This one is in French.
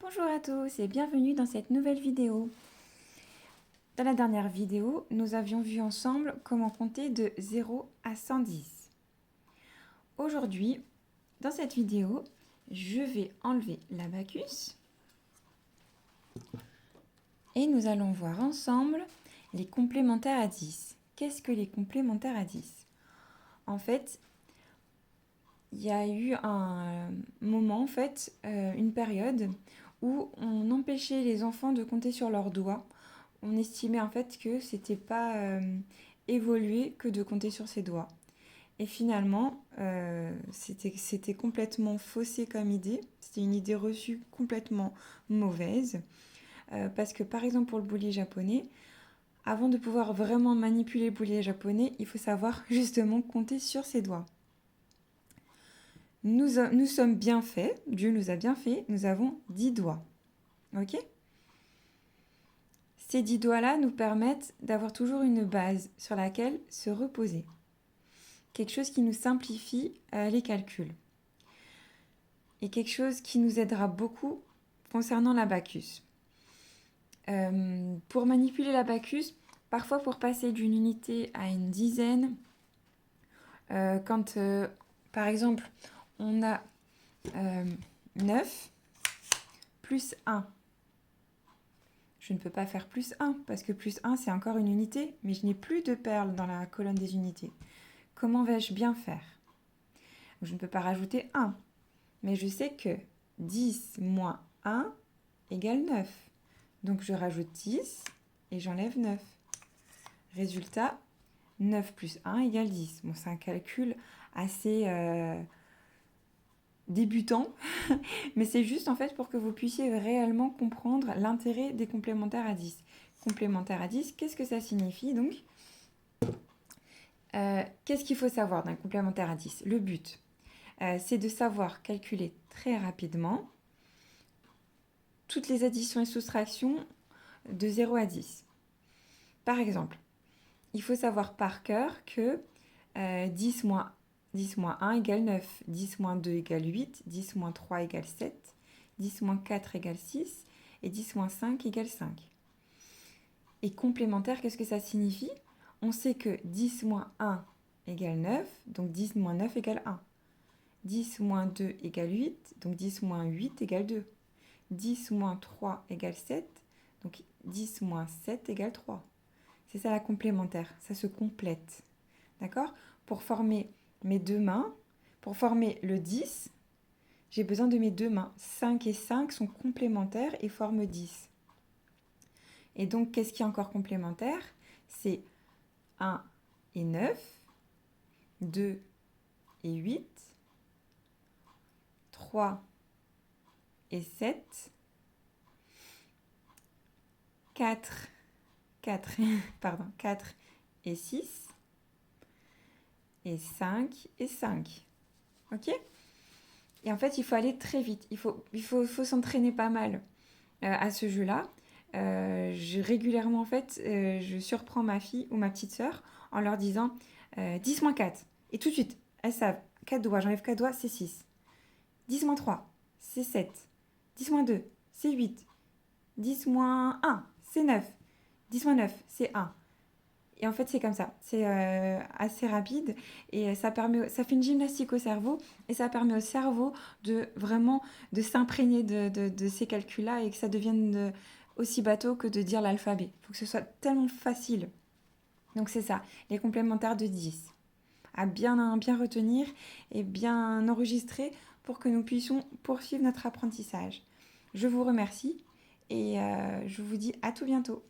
Bonjour à tous et bienvenue dans cette nouvelle vidéo. Dans la dernière vidéo, nous avions vu ensemble comment compter de 0 à 110. Aujourd'hui, dans cette vidéo, je vais enlever l'abacus et nous allons voir ensemble les complémentaires à 10. Qu'est-ce que les complémentaires à 10? En fait, il y a eu un moment, une période où on empêchait les enfants de compter sur leurs doigts. On estimait en fait que c'était pas évolué que de compter sur ses doigts. Et finalement, c'était complètement faussé comme idée. C'était une idée reçue complètement mauvaise. Parce que par exemple pour le boulier japonais, avant de pouvoir vraiment manipuler le boulier japonais, il faut savoir justement compter sur ses doigts. Nous sommes bien faits, Dieu nous a bien fait, nous avons 10 doigts. Ok ? Ces 10 doigts-là nous permettent d'avoir toujours une base sur laquelle se reposer. Quelque chose qui nous simplifie les calculs. Et quelque chose qui nous aidera beaucoup concernant l'abacus. Pour manipuler l'abacus, parfois pour passer d'une unité à une dizaine, quand par exemple on a 9 plus 1. Je ne peux pas faire plus 1 parce que plus 1 c'est encore une unité, mais je n'ai plus de perles dans la colonne des unités. Comment vais-je bien faire? Je ne peux pas rajouter 1, mais je sais que 10 moins 1 égale 9. Donc je rajoute 10 et j'enlève 9. Résultat, 9 plus 1 égale 10. Bon, c'est un calcul assez débutant, mais c'est juste en fait pour que vous puissiez réellement comprendre l'intérêt des complémentaires à 10. Complémentaire à 10, qu'est-ce que ça signifie donc? Qu'est-ce qu'il faut savoir d'un complémentaire à 10? Le but, c'est de savoir calculer très rapidement toutes les additions et soustractions de 0 à 10. Par exemple, il faut savoir par cœur que 10 moins 1 égale 9, 10 moins 2 égale 8, 10 moins 3 égale 7, 10 moins 4 égale 6 et 10 moins 5 égale 5. Et complémentaire, qu'est-ce que ça signifie? On sait que 10 moins 1 égale 9, donc 10 moins 9 égale 1. 10 moins 2 égale 8, donc 10 moins 8 égale 2. 10 moins 3 égale 7, donc 10 moins 7 égale 3. C'est ça la complémentaire, ça se complète. D'accord? Pour former mes deux mains, pour former le 10, j'ai besoin de mes deux mains. 5 et 5 sont complémentaires et forment 10. Et donc, qu'est-ce qui est encore complémentaire? C'est 1 et 9, 2 et 8, 3 et 7, 4 et 6, et 5 et 5. Ok? Et en fait, il faut aller très vite. Il faut s'entraîner pas mal à ce jeu-là. Régulièrement, en fait, je surprends ma fille ou ma petite sœur en leur disant 10 moins 4. Et tout de suite, elles savent. 4 doigts, j'enlève 4 doigts, c'est 6. 10 moins 3, c'est 7. 10 moins 2, c'est 8. 10 moins 1, c'est 9. 10 moins 9, c'est 1. Et en fait, c'est comme ça. C'est assez rapide et ça fait une gymnastique au cerveau et ça permet au cerveau de vraiment de s'imprégner de ces calculs-là et que ça devienne aussi bateau que de dire l'alphabet. Il faut que ce soit tellement facile. Donc c'est ça, les complémentaires de 10. À bien retenir et bien enregistrer pour que nous puissions poursuivre notre apprentissage. Je vous remercie et je vous dis à tout bientôt.